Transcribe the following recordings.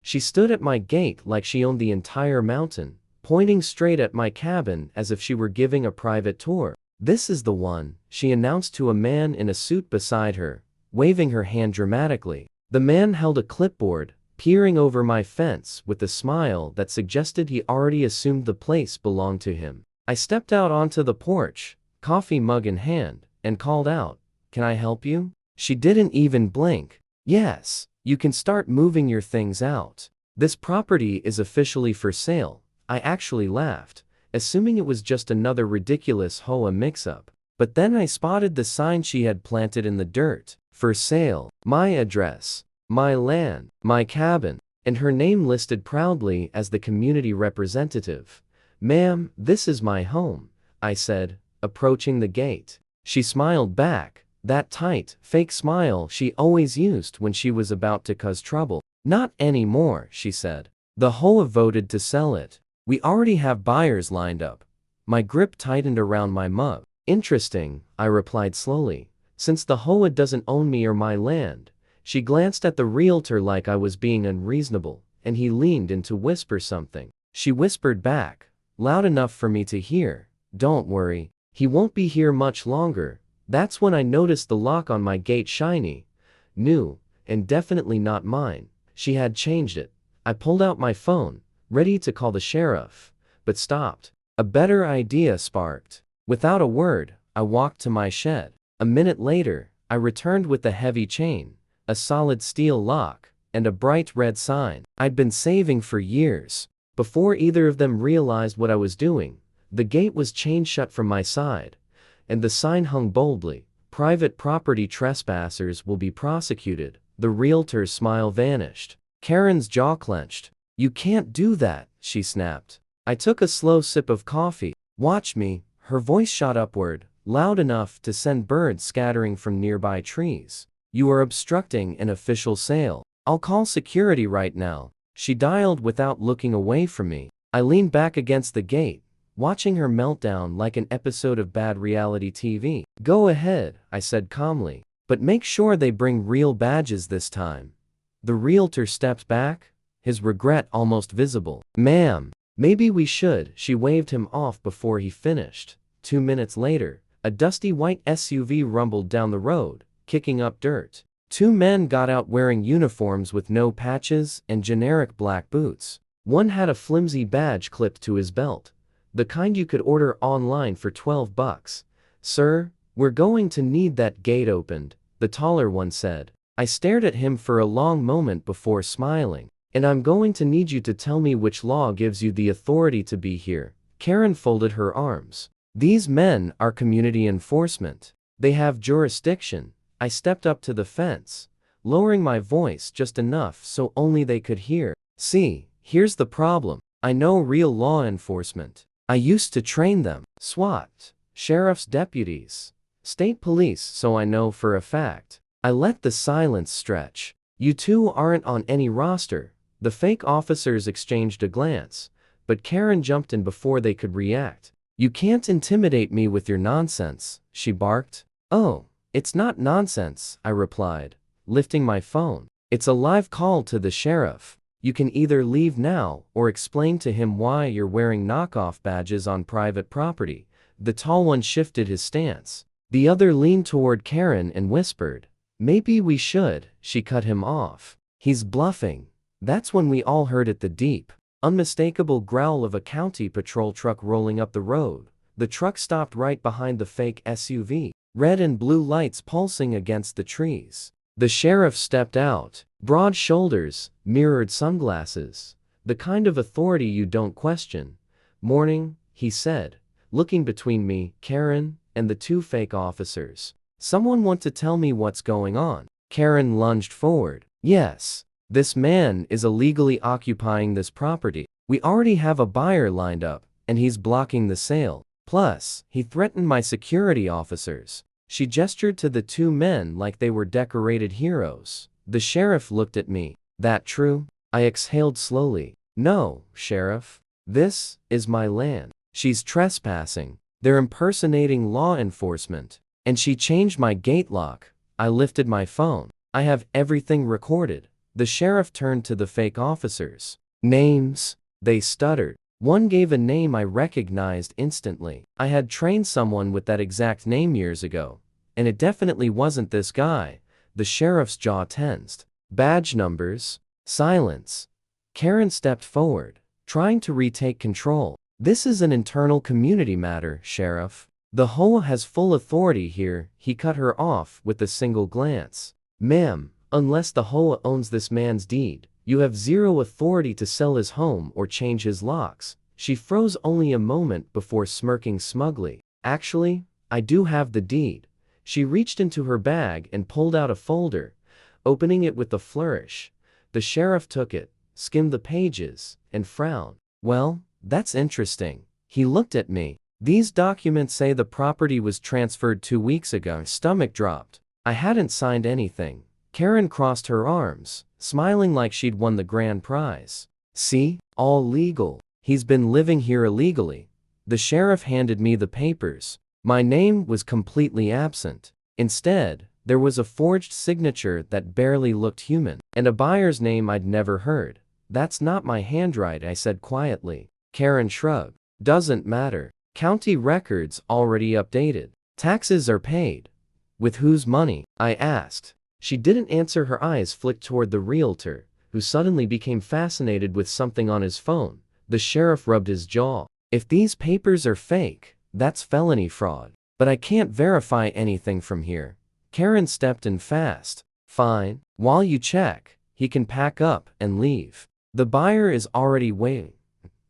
She stood at my gate like she owned the entire mountain, pointing straight at my cabin as if she were giving a private tour. "This is the one," she announced to a man in a suit beside her, waving her hand dramatically. The man held a clipboard, peering over my fence with a smile that suggested he already assumed the place belonged to him. I stepped out onto the porch, coffee mug in hand, and called out, "Can I help you?" She didn't even blink. "Yes, you can start moving your things out. This property is officially for sale." I actually laughed, assuming it was just another ridiculous HOA mix-up. But then I spotted the sign she had planted in the dirt. "For sale, my address, my land, my cabin," and her name listed proudly as the community representative. "Ma'am, this is my home," I said, approaching the gate. She smiled back, that tight, fake smile she always used when she was about to cause trouble. "Not anymore," she said. "The HOA voted to sell it. We already have buyers lined up." My grip tightened around my mug. "Interesting," I replied slowly. "Since the HOA doesn't own me or my land." She glanced at the realtor like I was being unreasonable, and he leaned in to whisper something. She whispered back, loud enough for me to hear, "Don't worry, he won't be here much longer." That's when I noticed the lock on my gate shiny, new, and definitely not mine. She had changed it. I pulled out my phone, ready to call the sheriff, but stopped. A better idea sparked. Without a word, I walked to my shed. A minute later, I returned with a heavy chain, a solid steel lock, and a bright red sign I'd been saving for years. Before either of them realized what I was doing, the gate was chained shut from my side, and the sign hung boldly, "Private property trespassers will be prosecuted." The realtor's smile vanished. Karen's jaw clenched. "You can't do that," she snapped. I took a slow sip of coffee. "Watch me." Her voice shot upward, loud enough to send birds scattering from nearby trees. "You are obstructing an official sale. I'll call security right now." She dialed without looking away from me. I leaned back against the gate, watching her meltdown like an episode of bad reality TV. "Go ahead," I said calmly, "but make sure they bring real badges this time." The realtor stepped back, his regret almost visible. "Ma'am, maybe we should." She waved him off before he finished. 2 minutes later, a dusty white SUV rumbled down the road, kicking up dirt. 2 men got out wearing uniforms with no patches and generic black boots. One had a flimsy badge clipped to his belt, the kind you could order online for $12. "Sir, we're going to need that gate opened," the taller one said. I stared at him for a long moment before smiling. "And I'm going to need you to tell me which law gives you the authority to be here." Karen folded her arms. "These men are community enforcement. They have jurisdiction." I stepped up to the fence, lowering my voice just enough so only they could hear. "See, here's the problem. I know real law enforcement. I used to train them. SWAT, sheriff's deputies, state police, so I know for a fact." I let the silence stretch. "You two aren't on any roster." The fake officers exchanged a glance, but Karen jumped in before they could react. "You can't intimidate me with your nonsense," she barked. "Oh, it's not nonsense," I replied, lifting my phone. "It's a live call to the sheriff. You can either leave now or explain to him why you're wearing knockoff badges on private property." The tall one shifted his stance. The other leaned toward Karen and whispered, "Maybe we should." She cut him off. "He's bluffing." That's when we all heard it, the deep, unmistakable growl of a county patrol truck rolling up the road. The truck stopped right behind the fake SUV, red and blue lights pulsing against the trees. The sheriff stepped out, broad shoulders, mirrored sunglasses, the kind of authority you don't question. "Morning," he said, looking between me, Karen, and the 2 fake officers. "Someone want to tell me what's going on?" Karen lunged forward. "Yes. This man is illegally occupying this property. We already have a buyer lined up, and he's blocking the sale. Plus, he threatened my security officers." She gestured to the 2 men like they were decorated heroes. The sheriff looked at me. "That true?" I exhaled slowly. "No, Sheriff. This is my land." "She's trespassing. They're impersonating law enforcement." "And she changed my gate lock." I lifted my phone. "I have everything recorded." The sheriff turned to the fake officers. Names? They stuttered. One gave a name I recognized instantly. I had trained someone with that exact name years ago, and it definitely wasn't this guy. The sheriff's jaw tensed. Badge numbers? Silence. Karen stepped forward, trying to retake control. This is an internal community matter, Sheriff. The HOA has full authority here. He cut her off with a single glance. Ma'am, unless the HOA owns this man's deed, you have zero authority to sell his home or change his locks. She froze only a moment before smirking smugly. Actually, I do have the deed. She reached into her bag and pulled out a folder, opening it with a flourish. The sheriff took it, skimmed the pages, and frowned. Well, that's interesting. He looked at me. These documents say the property was transferred 2 weeks ago. Stomach dropped. I hadn't signed anything. Karen crossed her arms, smiling like she'd won the grand prize. See? All legal. He's been living here illegally. The sheriff handed me the papers. My name was completely absent. Instead, there was a forged signature that barely looked human, and a buyer's name I'd never heard. That's not my handwriting, I said quietly. Karen shrugged. Doesn't matter. County records already updated. Taxes are paid. With whose money? I asked. She didn't answer. Her eyes flicked toward the realtor, who suddenly became fascinated with something on his phone. The sheriff rubbed his jaw. If these papers are fake, that's felony fraud. But I can't verify anything from here. Karen stepped in fast. Fine. While you check, he can pack up and leave. The buyer is already waiting.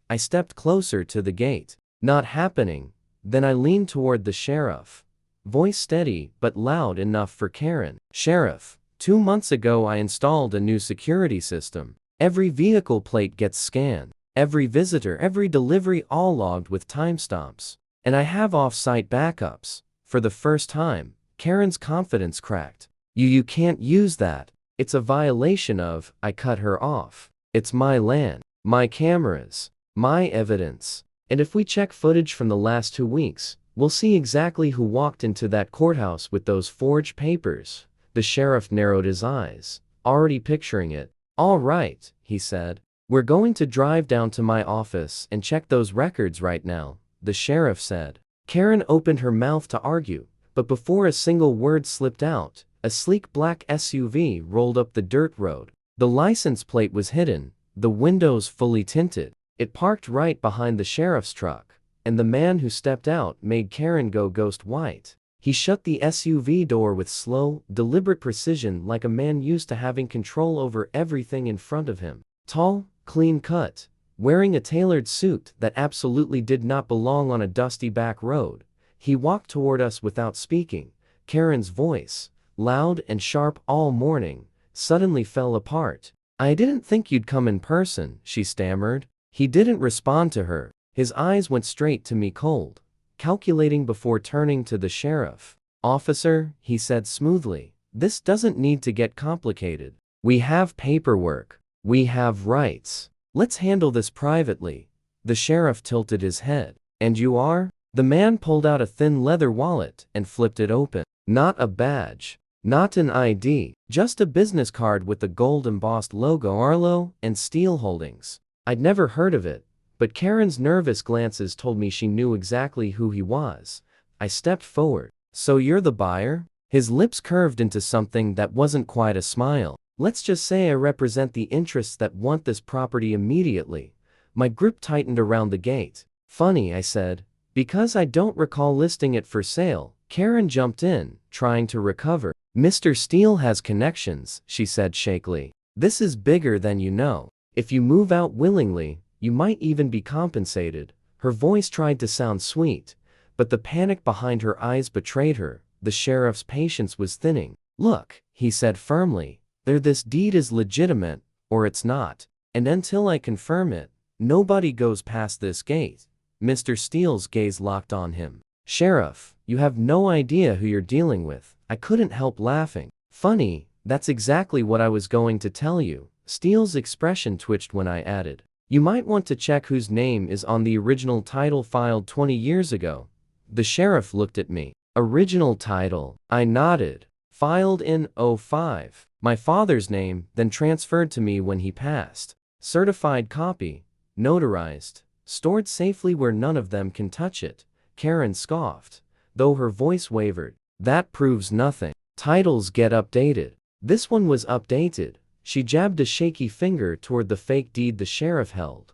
I stepped closer to the gate. Not happening. Then I leaned toward the sheriff. Voice steady but loud enough for Karen. Sheriff, 2 months ago I installed a new security system. Every vehicle plate gets scanned. Every visitor, every delivery, all logged with timestamps. And I have off-site backups. For the first time, Karen's confidence cracked. You can't use that. It's a violation of, I cut her off. It's my land, my cameras, my evidence. And if we check footage from the last 2 weeks, we'll see exactly who walked into that courthouse with those forged papers. The sheriff narrowed his eyes, already picturing it. All right, he said. We're going to drive down to my office and check those records right now, the sheriff said. Karen opened her mouth to argue, but before a single word slipped out, a sleek black SUV rolled up the dirt road. The license plate was hidden, the windows fully tinted. It parked right behind the sheriff's truck, and the man who stepped out made Karen go ghost white. He shut the SUV door with slow, deliberate precision like a man used to having control over everything in front of him. Tall, clean-cut, wearing a tailored suit that absolutely did not belong on a dusty back road, he walked toward us without speaking. Karen's voice, loud and sharp all morning, suddenly fell apart. I didn't think you'd come in person, she stammered. He didn't respond to her. His eyes went straight to me, cold, calculating before turning to the sheriff. Officer, he said smoothly, this doesn't need to get complicated. We have paperwork. We have rights. Let's handle this privately. The sheriff tilted his head. And you are? The man pulled out a thin leather wallet and flipped it open. Not a badge. Not an ID. Just a business card with the gold-embossed logo Arlo and Steel Holdings. I'd never heard of it, but Karen's nervous glances told me she knew exactly who he was. I stepped forward. So you're the buyer? His lips curved into something that wasn't quite a smile. Let's just say I represent the interests that want this property immediately. My grip tightened around the gate. Funny, I said, because I don't recall listing it for sale. Karen jumped in, trying to recover. Mr. Steele has connections, she said shakily. This is bigger than you know. If you move out willingly, you might even be compensated. Her voice tried to sound sweet, but the panic behind her eyes betrayed her. The sheriff's patience was thinning. Look, he said firmly, either this deed is legitimate, or it's not. And until I confirm it, nobody goes past this gate. Mr. Steele's gaze locked on him. Sheriff, you have no idea who you're dealing with. I couldn't help laughing. Funny, that's exactly what I was going to tell you. Steele's expression twitched when I added, you might want to check whose name is on the original title filed 20 years ago. The sheriff looked at me. Original title. I nodded. Filed in '05. My father's name, then transferred to me when he passed. Certified copy, notarized, stored safely where none of them can touch it. Karen scoffed, though her voice wavered. That proves nothing. Titles get updated. This one was updated. She jabbed a shaky finger toward the fake deed the sheriff held.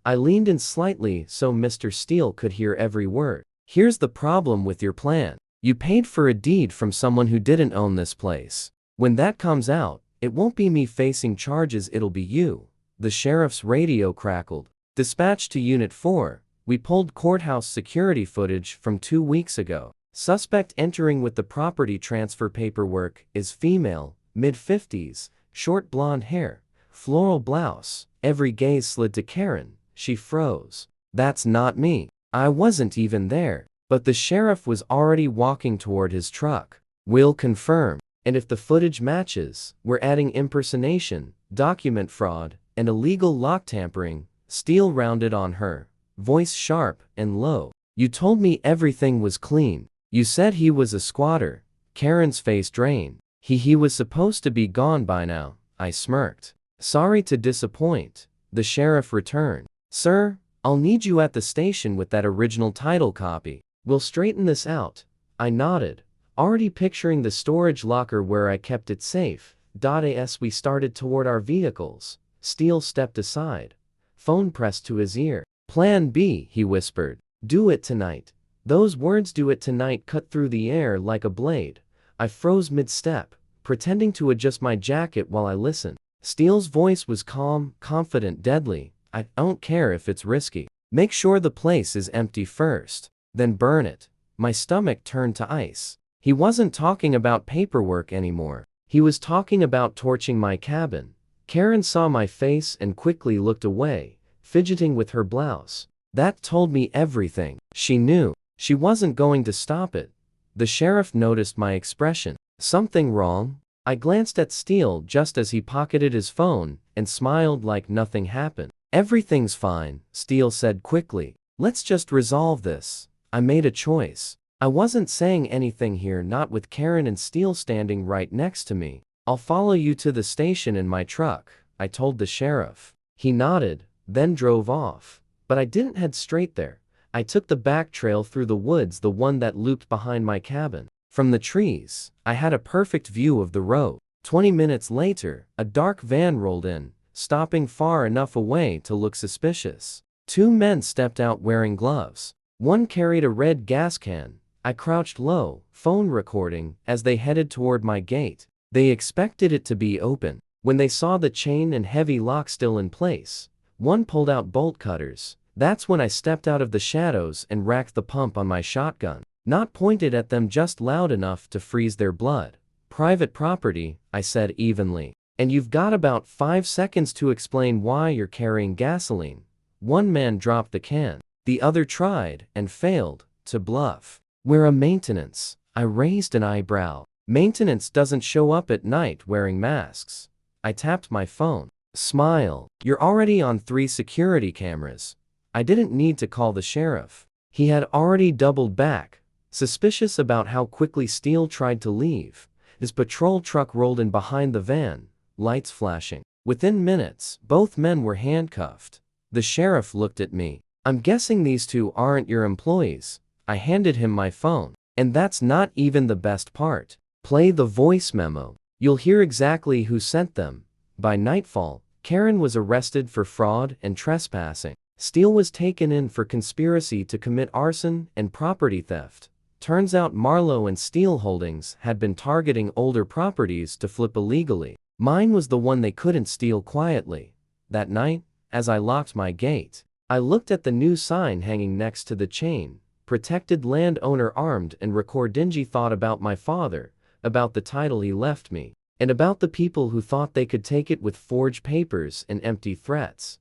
I leaned in slightly so Mr. Steele could hear every word. Here's the problem with your plan. You paid for a deed from someone who didn't own this place. When that comes out, it won't be me facing charges, it'll be you. The sheriff's radio crackled. Dispatch to Unit 4. We pulled courthouse security footage from 2 weeks ago. Suspect entering with the property transfer paperwork is female, mid-50s, short blonde hair, floral blouse. Every gaze slid to Karen. She froze. That's not me. I wasn't even there. But the sheriff was already walking toward his truck. We'll confirm. And if the footage matches, we're adding impersonation, document fraud, and illegal lock tampering. Steele rounded on her, voice sharp and low. You told me everything was clean. You said he was a squatter. Karen's face drained. He was supposed to be gone by now. I smirked. Sorry to disappoint. The sheriff returned. Sir, I'll need you at the station with that original title copy. We'll straighten this out. I nodded, already picturing the storage locker where I kept it safe. As we started toward our vehicles, Steele stepped aside. Phone pressed to his ear. Plan B, he whispered. Do it tonight. Those words, do it tonight, cut through the air like a blade. I froze mid-step, pretending to adjust my jacket while I listened. Steele's voice was calm, confident, deadly. I don't care if it's risky. Make sure the place is empty first. Then burn it. My stomach turned to ice. He wasn't talking about paperwork anymore. He was talking about torching my cabin. Karen saw my face and quickly looked away, fidgeting with her blouse. That told me everything. She knew. She wasn't going to stop it. The sheriff noticed my expression. Something wrong? I glanced at Steele just as he pocketed his phone and smiled like nothing happened. Everything's fine, Steele said quickly. Let's just resolve this. I made a choice. I wasn't saying anything here, not with Karen and Steele standing right next to me. I'll follow you to the station in my truck, I told the sheriff. He nodded, then drove off. But I didn't head straight there. I took the back trail through the woods, the one that looped behind my cabin. From the trees, I had a perfect view of the road. 20 minutes later, a dark van rolled in, stopping far enough away to look suspicious. 2 men stepped out wearing gloves. One carried a red gas can. I crouched low, phone recording, as they headed toward my gate. They expected it to be open. When they saw the chain and heavy lock still in place, one pulled out bolt cutters. That's when I stepped out of the shadows and racked the pump on my shotgun. Not pointed at them, just loud enough to freeze their blood. Private property, I said evenly. And you've got about 5 seconds to explain why you're carrying gasoline. One man dropped the can. The other tried, and failed, to bluff. We're a maintenance. I raised an eyebrow. Maintenance doesn't show up at night wearing masks. I tapped my phone. Smile. You're already on 3 security cameras. I didn't need to call the sheriff. He had already doubled back, suspicious about how quickly Steele tried to leave. His patrol truck rolled in behind the van, lights flashing. Within minutes, both men were handcuffed. The sheriff looked at me. I'm guessing these 2 aren't your employees. I handed him my phone. And that's not even the best part. Play the voice memo. You'll hear exactly who sent them. By nightfall, Karen was arrested for fraud and trespassing. Steele was taken in for conspiracy to commit arson and property theft. Turns out Marlowe and Steele Holdings had been targeting older properties to flip illegally. Mine was the one they couldn't steal quietly. That night, as I locked my gate, I looked at the new sign hanging next to the chain. Protected landowner armed and dingy thought about my father, about the title he left me, and about the people who thought they could take it with forged papers and empty threats.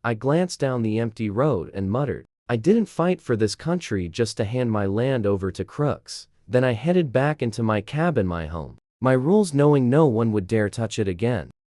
I glanced down the empty road and muttered, I didn't fight for this country just to hand my land over to crooks. Then I headed back into my cabin, my home. My rules, knowing no one would dare touch it again.